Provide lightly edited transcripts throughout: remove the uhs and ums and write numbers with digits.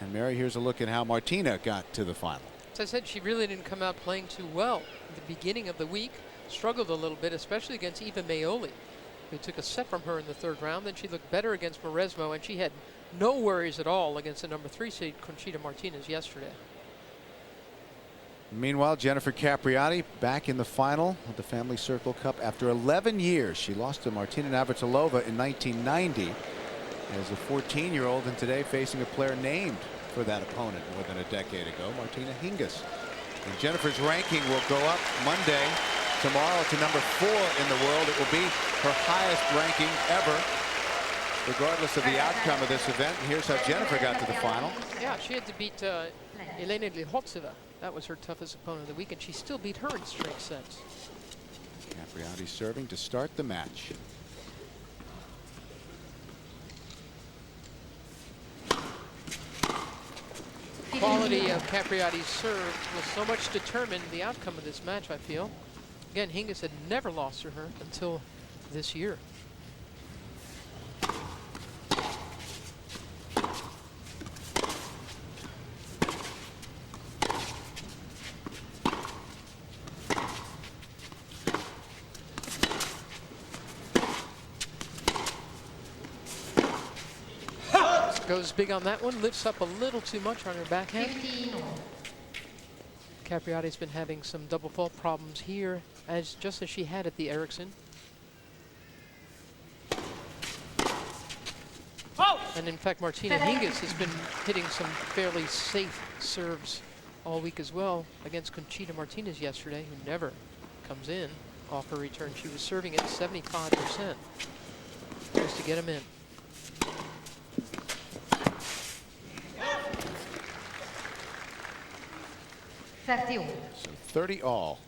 And Mary, here's a look at how Martina got to the final. As I said, she really didn't come out playing too well at the beginning of the week. Struggled a little bit, especially against Eva Maioli, who took a set from her in the third round. Then she looked better against Mauresmo, and she had no worries at all against the number 3 seed Conchita Martinez yesterday. Meanwhile, Jennifer Capriati back in the final of the Family Circle Cup after 11 years. She lost to Martina Navratilova in 1990 as a 14-year-old, and today facing a player named for that opponent more than a decade ago, Martina Hingis. And Jennifer's ranking will go up Monday, tomorrow, to number 4 in the world. It will be her highest ranking ever, regardless of the outcome of this event. And here's how Jennifer got to the final. Yeah, she had to beat Elena Lihotzeva. That was her toughest opponent of the week, and she still beat her in straight sets. Capriati serving to start the match. Quality of Capriati's serve will so much determine the outcome of this match, I feel. Again, Hingis had never lost to her until this year. Goes big on that one, lifts up a little too much on her backhand. Capriati's been having some double fault problems here, just as she had at the Ericsson. And in fact, Martina Hingis has been hitting some fairly safe serves all week as well against Conchita Martinez yesterday, who never comes in off her return. She was serving at 75% just to get him in. So 30 all.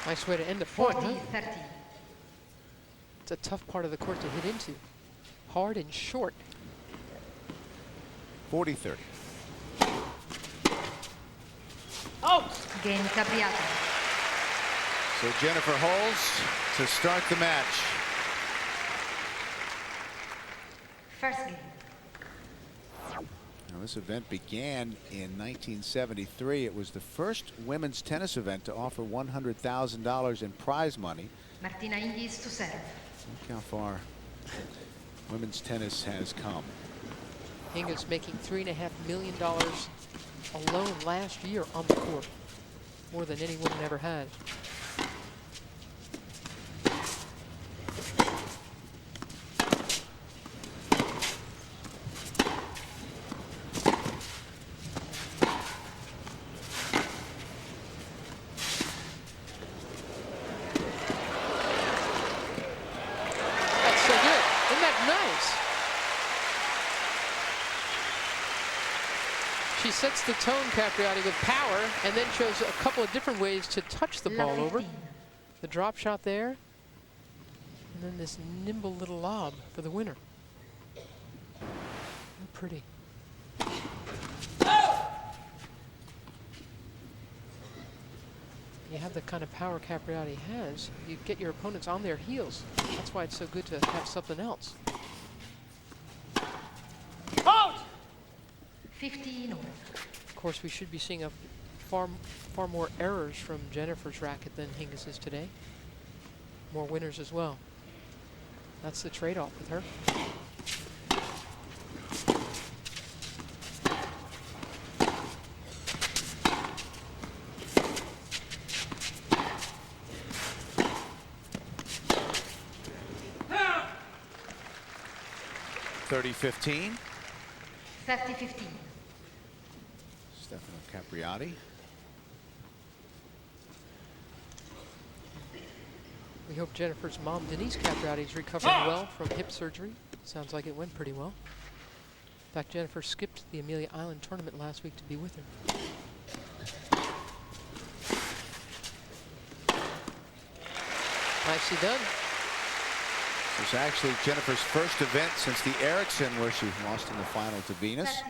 Nice way to end the point, huh? It's a tough part of the court to hit into. Hard and short. 40-30. Oh! Game Capriati. So Jennifer holds to start the match. First game. Now, this event began in 1973. It was the first women's tennis event to offer $100,000 in prize money. Martina Hingis to serve. Look how far women's tennis has come. Hingis making $3.5 million alone last year on the court. More than any woman ever had. She sets the tone, Capriati, with power, and then shows a couple of different ways to touch the ball over. The drop shot there, and then this nimble little lob for the winner. Pretty. You have the kind of power Capriati has, you get your opponents on their heels. That's why it's so good to have something else. Out! 15 all. Of course, we should be seeing a far more errors from Jennifer's racket than Hingis is today. More winners as well. That's the trade-off with her. Yeah. 30-15. 30-15. Stefano Capriati. We hope Jennifer's mom, Denise Capriati, is recovering well from hip surgery. Sounds like it went pretty well. In fact, Jennifer skipped the Amelia Island tournament last week to be with her. Nicely done. This is actually Jennifer's first event since the Ericsson, where she lost in the final to Venus.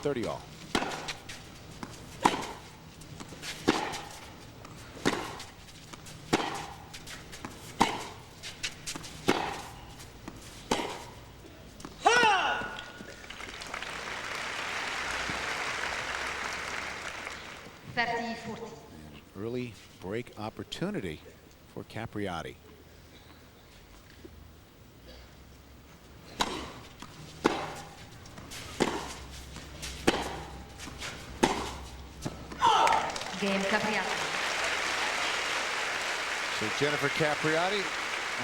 30 all. Early break opportunity for Capriati. Game Capriati. So Jennifer Capriati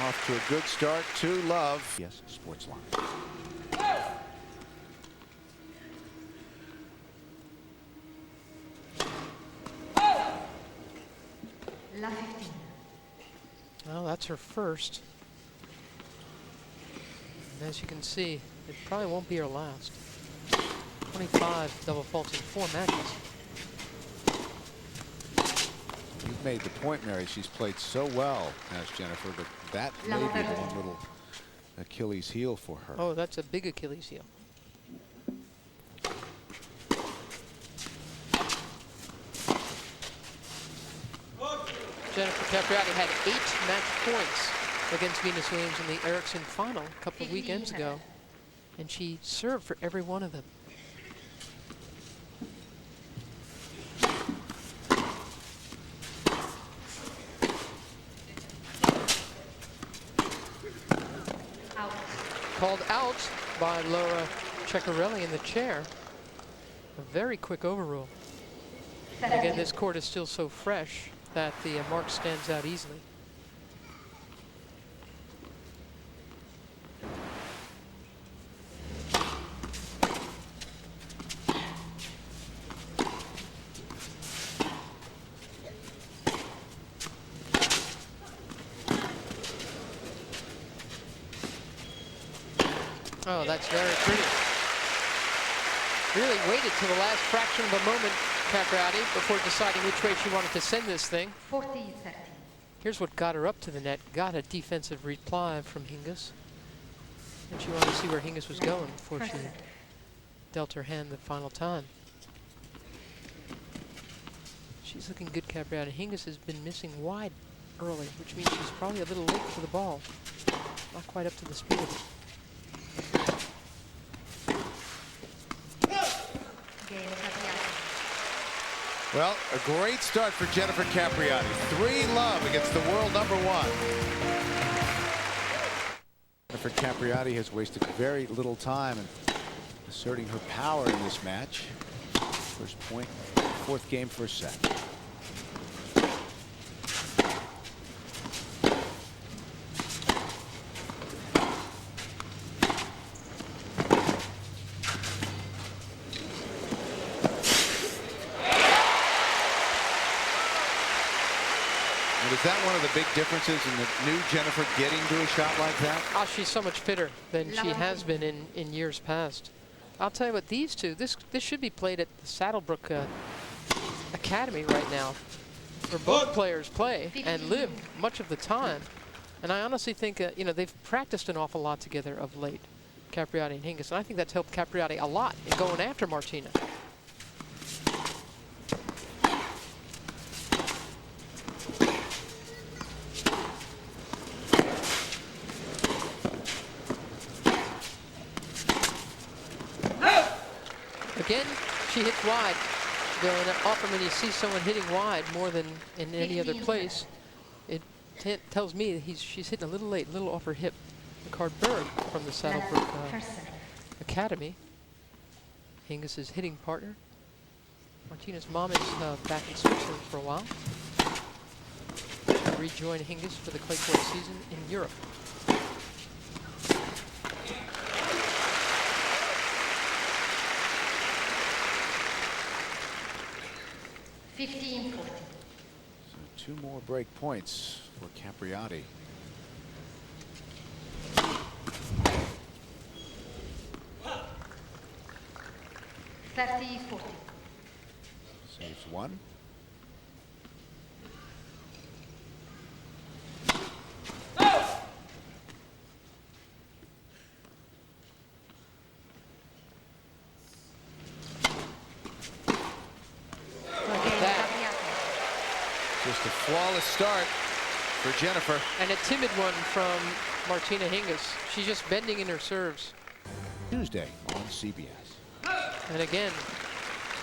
off to a good start to love. Yes, sports line. La 15. Well, that's her first. And as you can see, it probably won't be her last. 25 double faults in 4 matches. You've made the point, Mary. She's played so well, has Jennifer, but that may be the one little Achilles heel for her. Oh, that's a big Achilles heel. Jennifer Capriati had 8 match points against Venus Williams in the Ericsson final a couple of weekends ago, and she served for every one of them. Out. Called out by Laura Ceccarelli in the chair. A very quick overrule. Again, this court is still so fresh that the mark stands out easily. Oh, that's very pretty. Really waited till the last fraction of a moment, Capriati, before deciding which way she wanted to send this thing. 40-30. Here's what got her up to the net. Got a defensive reply from Hingis. And she wanted to see where Hingis was going before she dealt her hand the final time. She's looking good, Capriati. Hingis has been missing wide early, which means she's probably a little late for the ball. Not quite up to the speed of it. Well, a great start for Jennifer Capriati. 3-love against the world #1. Jennifer Capriati has wasted very little time in asserting her power in this match. First point, 4th game, 1st set. Is that one of the big differences in the new Jennifer getting to a shot like that? Oh, she's so much fitter than she has been in years past. I'll tell you what, these two, this should be played at the Saddlebrook Academy right now, where both players play and live much of the time. And I honestly think, you know, they've practiced an awful lot together of late, Capriati and Hingis. And I think that's helped Capriati a lot in going after Martina. Again, she hits wide. Often when you see someone hitting wide more than in any other place, it tells me that she's hitting a little late, a little off her hip. Ricard Berg from the Saddlebrook Academy. Hingis' hitting partner. Martina's mom is back in Switzerland for a while. She'll rejoin Hingis for the clay court season in Europe. 15-40. So 2 more break points for Capriati. Saves 1. Just a flawless start for Jennifer. And a timid one from Martina Hingis. She's just bending in her serves. Tuesday on CBS. And again,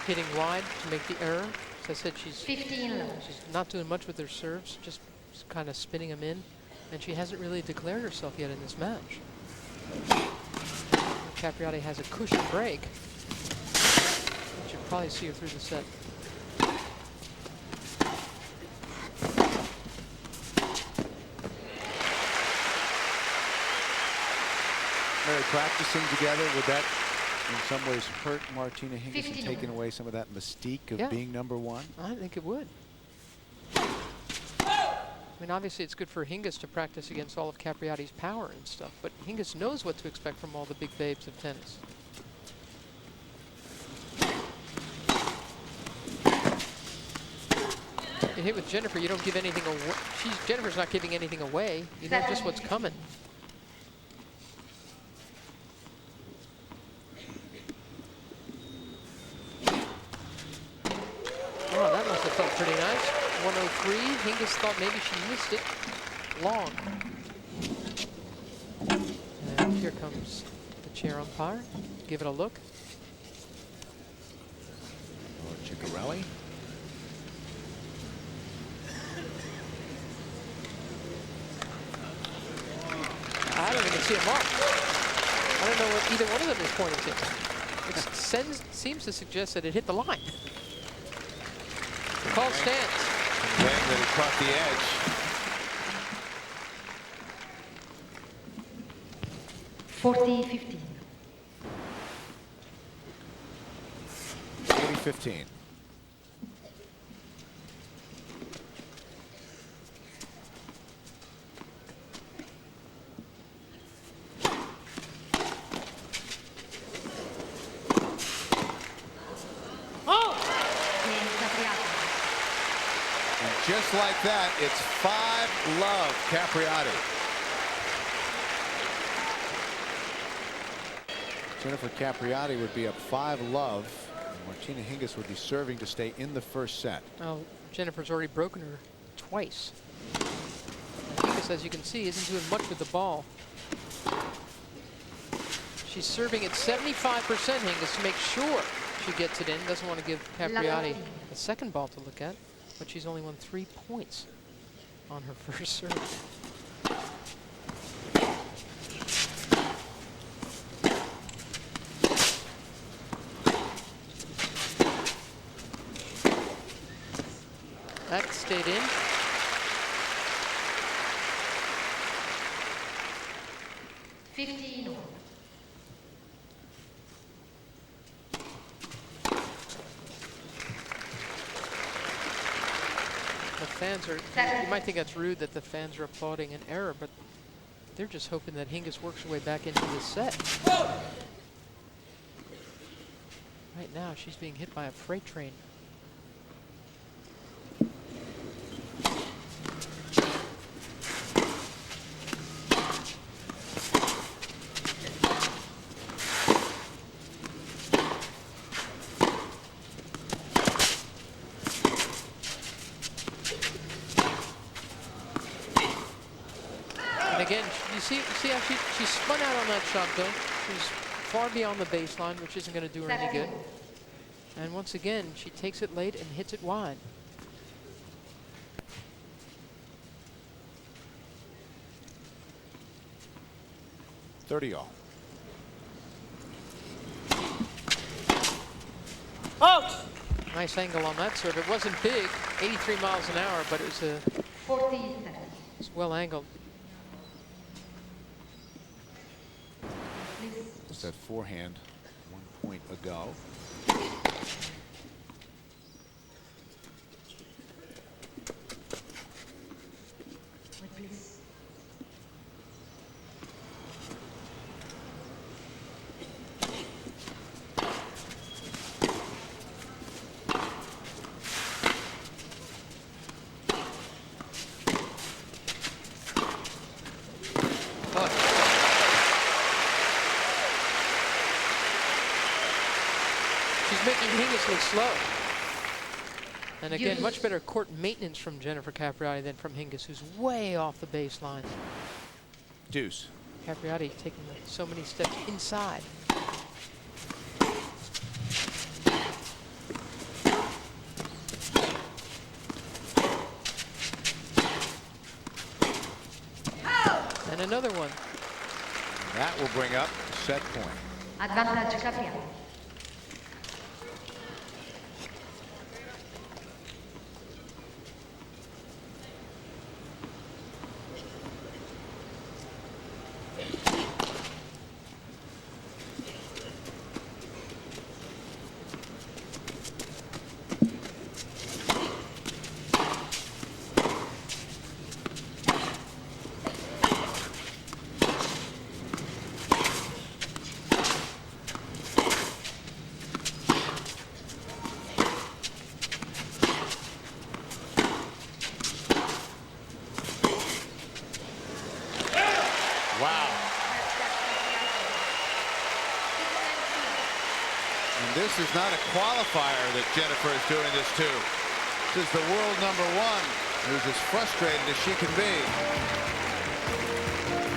hitting wide to make the error. As I said, she's 15 low. she's not doing much with her serves, just kind of spinning them in. And she hasn't really declared herself yet in this match. Capriati has a cushion break. You should probably see her through the set. Mary, practicing together, would that in some ways hurt Martina Hingis and 15. taking away some of that mystique of being #1? I think it would. I mean, obviously it's good for Hingis to practice against all of Capriati's power and stuff, but Hingis knows what to expect from all the big babes of tennis. You hit with Jennifer, you don't give anything away. Jennifer's not giving anything away. You know just what's coming. Oh, that must have felt pretty nice. 103. Hingis thought maybe she missed it. Long. And here comes the chair umpire. Give it a look. Ciccarelli. I don't even see a mark. I don't know what either one of them is pointing to. It seems to suggest that it hit the line. The call stands. Playing that it caught the edge. 40-15. 40-15. Just like that, it's 5-love Capriati. Jennifer Capriati would be up 5-love. Martina Hingis would be serving to stay in the first set. Well, Jennifer's already broken her twice. Hingis, as you can see, isn't doing much with the ball. She's serving at 75%, Hingis, to make sure she gets it in. Doesn't want to give Capriati a second ball to look at. But she's only won 3 points on her first serve. That stayed in. Fans are, you might think that's rude that the fans are applauding an error, but they're just hoping that Hingis works her way back into the set. Right now, she's being hit by a freight train. Again, you see how she spun out on that shot, Bill. She's far beyond the baseline, which isn't going to do her any good. And once again, she takes it late and hits it wide. $30-all. Oh! Nice angle on that serve. It wasn't big, 83 miles an hour, but it was it's well angled. Just that forehand 1 point ago. making Hingis look slow. And again, Use. much better court maintenance from Jennifer Capriati than from Hingis, who's way off the baseline. Deuce. Capriati taking so many steps inside. And another one. That will bring up set point. Advantage Capriati. Wow. And this is not a qualifier that Jennifer is doing this to. This is the world #1 who's as frustrated as she can be.